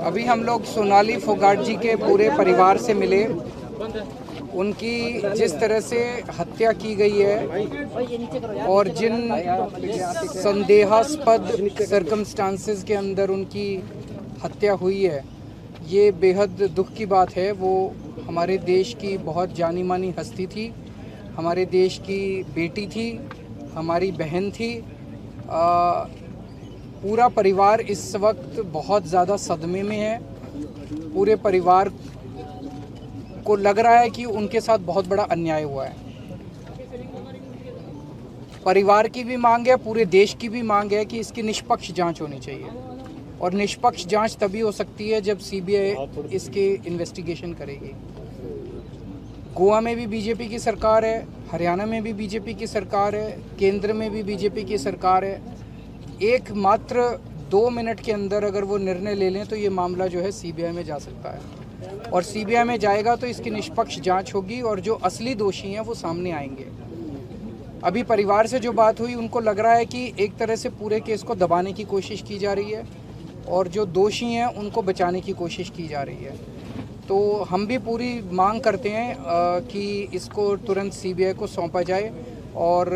अभी हम लोग सोनाली फोगाट जी के पूरे परिवार से मिले। उनकी जिस तरह से हत्या की गई है और जिन संदेहास्पद सर्कमस्टांसेस के अंदर उनकी हत्या हुई है, ये बेहद दुख की बात है। वो हमारे देश की बहुत जानी मानी हस्ती थी, हमारे देश की बेटी थी, हमारी बहन थी। पूरा परिवार इस वक्त बहुत ज़्यादा सदमे में है। पूरे परिवार को लग रहा है कि उनके साथ बहुत बड़ा अन्याय हुआ है। परिवार की भी मांग है, पूरे देश की भी मांग है कि इसकी निष्पक्ष जांच होनी चाहिए। और निष्पक्ष जांच तभी हो सकती है जब सीबीआई इसके इन्वेस्टिगेशन करेगी। गोवा में भी बीजेपी की सरकार है, हरियाणा में भी बीजेपी की सरकार है, केंद्र में भी बीजेपी की सरकार है। एक मात्र 2 मिनट के अंदर अगर वो निर्णय ले लें तो ये मामला जो है सीबीआई में जा सकता है। और सीबीआई में जाएगा तो इसकी निष्पक्ष जांच होगी और जो असली दोषी हैं वो सामने आएंगे। अभी परिवार से जो बात हुई, उनको लग रहा है कि एक तरह से पूरे केस को दबाने की कोशिश की जा रही है और जो दोषी हैं उनको बचाने की कोशिश की जा रही है। तो हम भी पूरी मांग करते हैं कि इसको तुरंत सीबीआई को सौंपा जाए और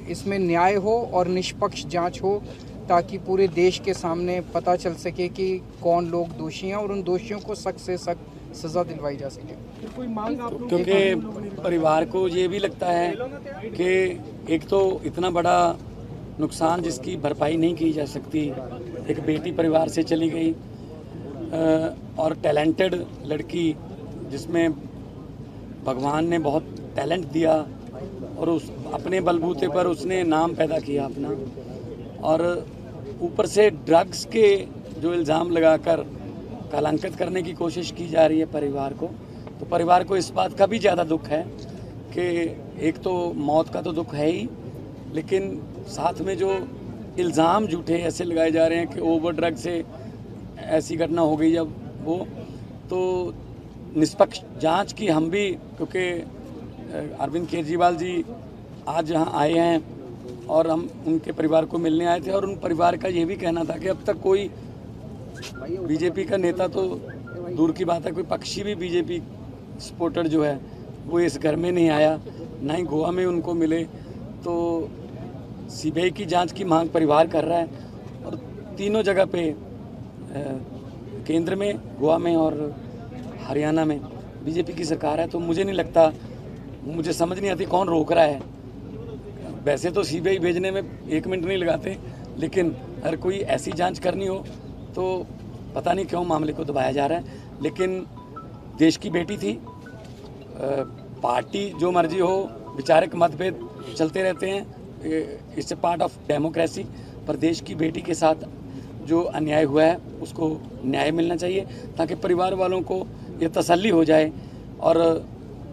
इसमें न्याय हो और निष्पक्ष जांच हो, ताकि पूरे देश के सामने पता चल सके कि कौन लोग दोषी हैं और उन दोषियों को सख्त से सख्त सज़ा दिलवाई जा सके। क्योंकि परिवार को ये भी लगता है कि एक तो इतना बड़ा नुकसान जिसकी भरपाई नहीं की जा सकती, एक बेटी परिवार से चली गई और टैलेंटेड लड़की जिसमें भगवान ने बहुत टैलेंट दिया और उस अपने बलबूते पर उसने नाम पैदा किया अपना, और ऊपर से ड्रग्स के जो इल्ज़ाम लगाकर कलंकित करने की कोशिश की जा रही है परिवार को। तो परिवार को इस बात का भी ज़्यादा दुख है कि एक तो मौत का तो दुख है ही, लेकिन साथ में जो इल्ज़ाम झूठे ऐसे लगाए जा रहे हैं कि ओवर ड्रग से ऐसी घटना हो गई जब वो, तो निष्पक्ष जांच की हम भी, क्योंकि अरविंद केजरीवाल जी आज यहाँ आए हैं और हम उनके परिवार को मिलने आए थे, और उन परिवार का ये भी कहना था कि अब तक कोई बीजेपी का नेता तो दूर की बात है, कोई पक्षी भी बीजेपी सपोर्टर जो है वो इस घर में नहीं आया, ना ही गोवा में उनको मिले। तो सीबीआई की जांच की मांग परिवार कर रहा है और तीनों जगह पे केंद्र में, गोवा में और हरियाणा में बीजेपी की सरकार है। तो मुझे नहीं लगता, मुझे समझ नहीं आती कौन रोक रहा है। वैसे तो सीबीआई भेजने में 1 मिनट नहीं लगाते, लेकिन अगर कोई ऐसी जांच करनी हो तो पता नहीं क्यों मामले को दबाया जा रहा है। लेकिन देश की बेटी थी, पार्टी जो मर्जी हो, विचारक मतभेद चलते रहते हैं, it's a part of democracy, पर देश की बेटी के साथ जो अन्याय हुआ है उसको न्याय मिलना चाहिए, ताकि परिवार वालों को ये तसल्ली हो जाए और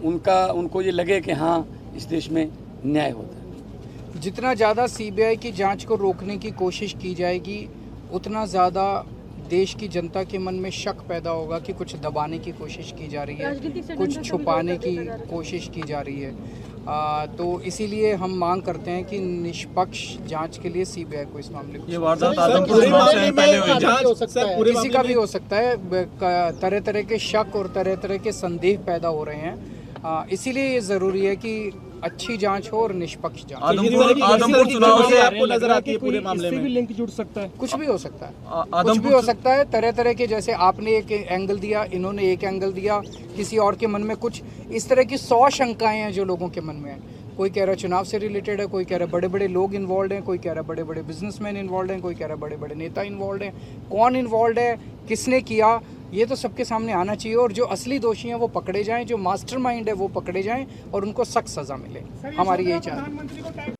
उनको ये लगे कि हाँ, इस देश में न्याय होता है। जितना ज़्यादा सीबीआई की जांच को रोकने की कोशिश की जाएगी, उतना ज़्यादा देश की जनता के मन में शक पैदा होगा कि कुछ दबाने की कोशिश की जा रही है, कुछ छुपाने की कोशिश की जा रही है। तो इसीलिए हम मांग करते हैं कि निष्पक्ष जांच के लिए सीबीआई को इस मामले को, ये वारदात आदमपुर से पहले हुई जांच किसी का भी हो सकता है, तरह तरह के शक और तरह तरह के संदेह पैदा हो रहे हैं। इसीलिए ये ज़रूरी है कि अच्छी जांच हो और निष्पक्ष जांच। आदमपुर चुनाव से आपको नजर आती है पूरे मामले में, लिंक जुड़ सकता है, कुछ भी हो सकता है, कुछ भी हो सकता है। तरह तरह के, जैसे आपने एक एंगल दिया, इन्होंने एक एंगल दिया, किसी और के मन में कुछ इस तरह की 100 शंकाएं हैं जो लोगों के मन में है। कोई कह रहा है चुनाव से रिलेटेड है, कोई कह रहा है बड़े बड़े लोग इन्वॉल्व हैं, कोई कह रहा है बड़े बड़े बिजनेसमैन इन्वॉल्व हैं, कोई कह रहा है बड़े बड़े नेता इन्वॉल्व हैं। कौन इन्वॉल्व है, किसने किया, ये तो सबके सामने आना चाहिए और जो असली दोषी हैं वो पकड़े जाएं, जो मास्टरमाइंड है वो पकड़े जाएं और उनको सख्त सज़ा मिले। हमारी यही चाह है।